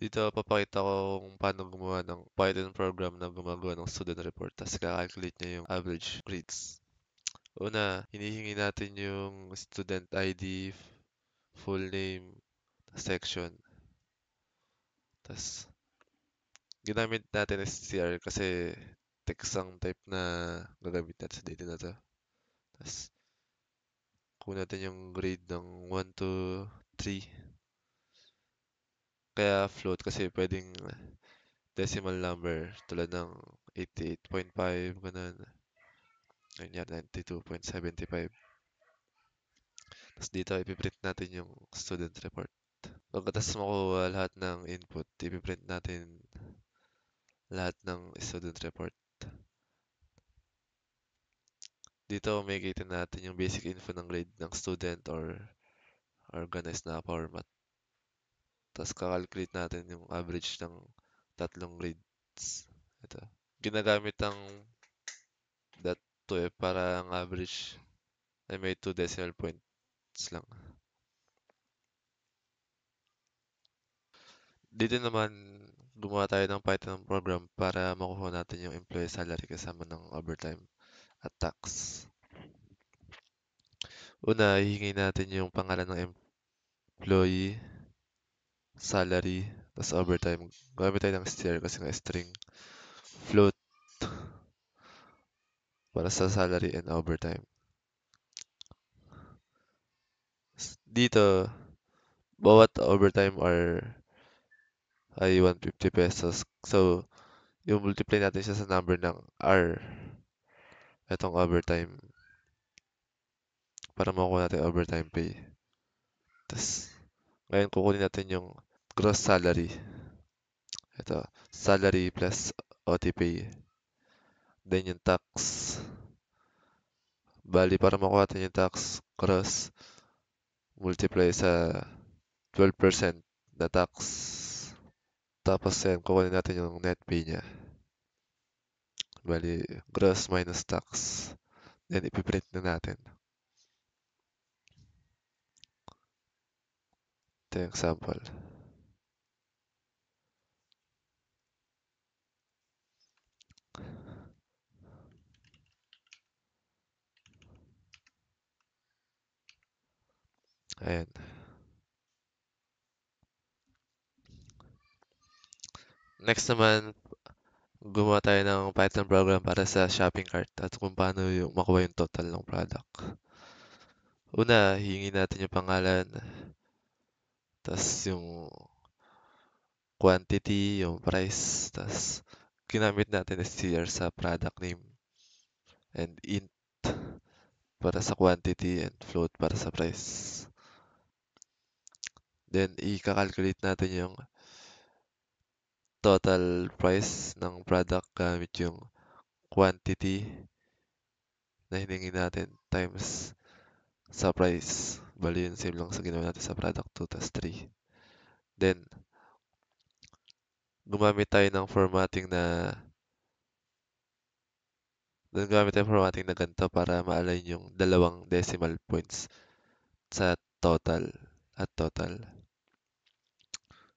Dito papakita ko kung paano gumawa ng Python program na gumagawa ng student report tapos calculate niya yung average grades. Una, hinihingi natin yung student ID, full name, section. Tapos ginamit natin STR kasi text ang type na gagamit natin sa data na to. Tapos kunin natin yung grade ng 1 to 3. Kaya float kasi pwedeng decimal number tulad ng 88.5, ganun. Ganyan, 92.75. Tapos dito, ipiprint natin yung student report. Pagkatapos makuha lahat ng input, ipiprint natin lahat ng student report. Dito, makikita natin yung basic info ng grade ng student or organized na format. Tapos kakalculate natin yung average ng tatlong grades. Ito. Ginagamit ang .2 para ang average ay may 2 decimal points lang. Dito naman, gumawa tayo ng Python program para makuha natin yung employee salary kasama ng overtime at tax. Una, hihingi natin yung pangalan ng employee, salary, tas overtime. Gamit tayo ng str kasi nga string. Float para sa salary and overtime. Dito, bawat overtime ay 150 pesos. So, yung multiply natin siya sa number ng R. Itong overtime. Para makuha natin overtime pay. Tapos, ngayon kukunin natin yung gross salary. Ito, salary plus OT pay. Then yung tax. Bali, para makuha natin yung tax gross, multiply sa 12% na tax. Tapos yan, kukunin natin yung net pay niya. Bali, gross minus tax. Then, ipiprint na natin. Ito yung example. Ayan. Next naman, gumawa tayo ng Python program para sa shopping cart at kung paano yung makuha yung total ng product. Una, hihingi natin yung pangalan, tas yung quantity, yung price, tas ginamit natin STR sa product name and int para sa quantity and float para sa price. Then, i-calculate natin yung total price ng product gamit yung quantity na hiningi natin times sa price. Bali yun, same lang sa ginawa natin sa product 2 tas 3. Then, gumamit tayo ng formatting na ganito para ma-align yung dalawang decimal points sa total at total.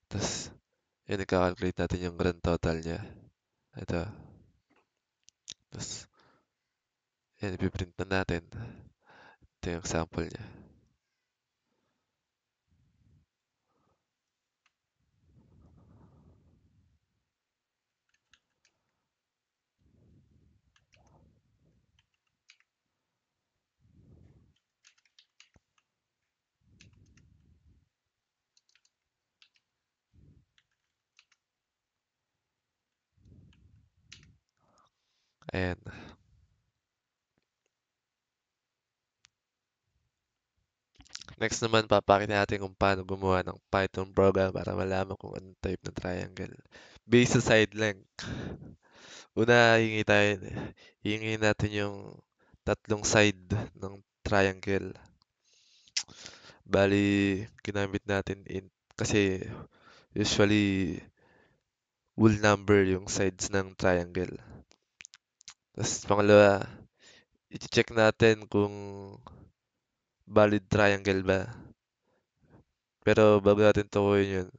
Tapos, yun, i-calculate natin yung grand total niya. Ito. Tapos, yan, ipiprint na natin. Ito yung example niya. Ayan. Next naman, papakita natin kung paano gumawa ng Python program para malaman kung anong type ng triangle. Based sa side length. Una, hingi natin yung tatlong side ng triangle. Bali, ginamit natin kasi usually whole number yung sides ng triangle. Tapos pangalawa, i-check natin kung valid triangle ba. Pero bago natin tukuyin yun,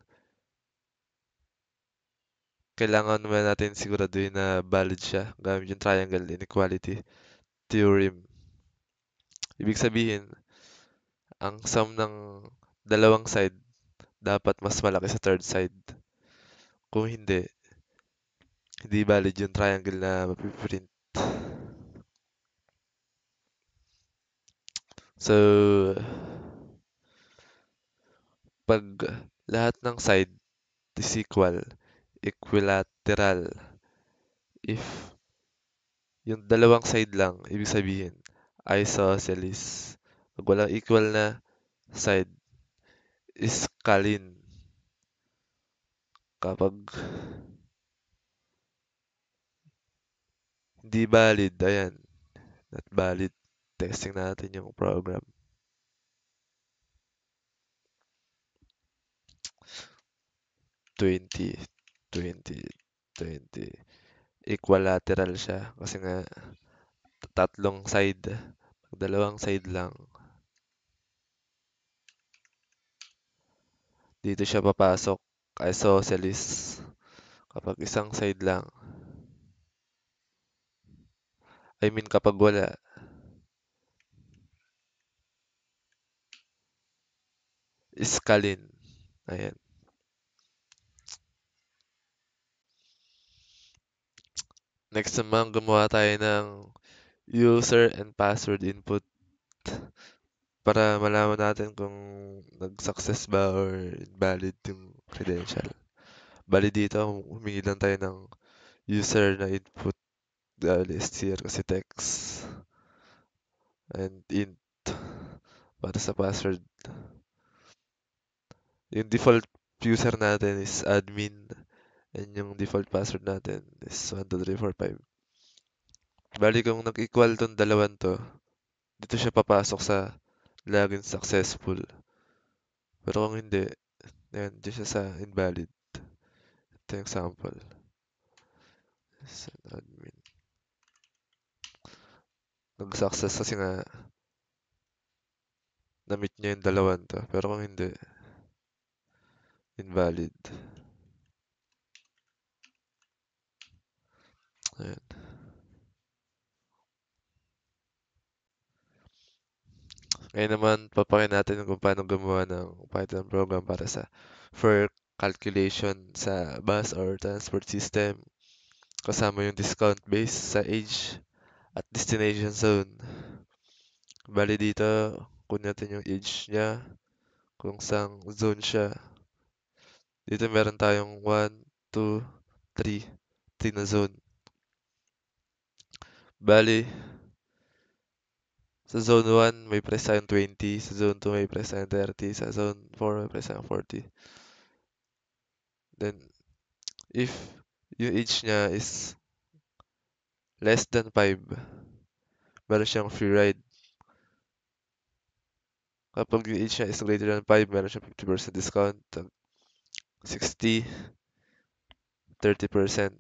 kailangan naman natin siguraduhin na valid siya gamit yung triangle inequality theorem. Ibig sabihin, ang sum ng dalawang side dapat mas malaki sa third side. Kung hindi, hindi valid yung triangle na mapiprint. So, pag lahat ng side is equal, equilateral, if yung dalawang side lang, ibig sabihin, isosceles. Pag walang equal na side, is scalene. Kapag hindi valid, ayan, not valid. Testing natin yung program. 20, 20, 20. Equilateral siya kasi nga tatlong side. Pag dalawang side lang, dito siya papasok. Isosceles. Kapag isang side lang. I mean kapag wala, scalene. Ayan. Next naman, gumawa tayo ng user and password input para malaman natin kung nag-success ba or invalid yung credential. Bali dito, humingi lang tayo ng user na input dahil str kasi text and int para sa password. Yung default user natin is admin and yung default password natin is 12345. Bali kung nag-equal tong dalawan to, dito siya papasok sa login successful. Pero kung hindi, ayan, dyan siya sa invalid. Ito yung example. Send admin. Nag-success kasi nga na-meet niya yung dalawan to. Pero kung hindi, invalid. Ayan. Ngayon naman, papakita natin kung paano gumawa ng Python program para sa for calculation sa bus or transport system kasama yung discount base sa age at destination zone. Bali dito, kunin natin yung age niya, kung saan zone siya. Dito meron tayong 1, 2, 3, 3 na zone. Bali, sa zone 1 may price tayong 20, sa zone 2 may price tayong 30, sa zone 4 may price tayong 40. Then, if yung age niya is less than 5, meron siyang free ride. Kapag yung age niya is greater than 5, meron siyang 50% discount. 60, 30%.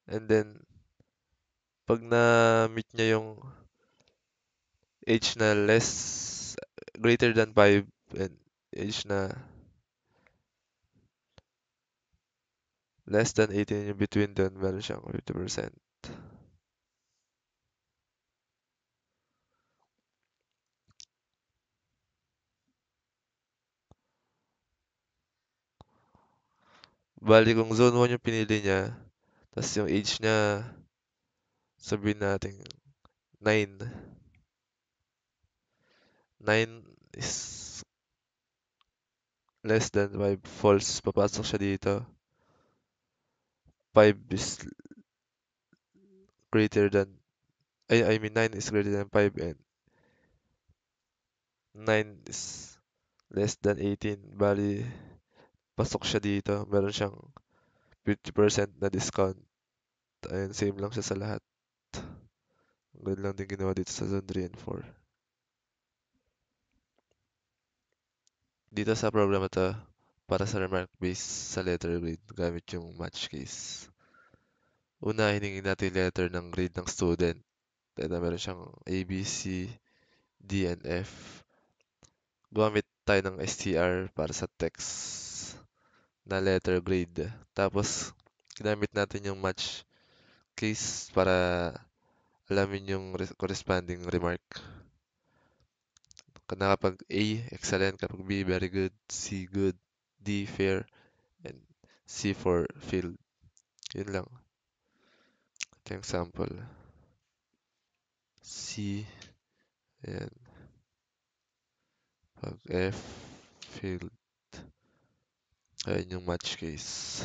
And then, pag na-meet niya yung age na greater than 5 and age na less than 18 yung between doon, meron siyang 50%. Bali, kung zone 1 yung pinili niya, tapos yung age niya, sabihin natin 9. 9 is less than 5, false, papasok siya dito. 5 is greater than, I mean 9 is greater than 5 and 9 is less than 18. Bali, pasok siya dito. Meron siyang 50% na discount. Ayun, same lang siya sa lahat. Ganun lang din ginawa dito sa zone 3 and 4. Dito sa program na to, para sa remark base sa letter grade, gamit yung match case. Una, hiningi natin yung letter ng grade ng student. Ito, meron siyang A, B, C, D, and F. Gumamit tayo ng str para sa text. na letter grade. Tapos, ginamit natin yung match case para alamin yung corresponding remark. Na kapag A, excellent. Kapag B, very good. C, good. D, fair. And C for failed. Yun lang. Ito yung sample. C, ayan. Pag F, failed. Ayan yung match case.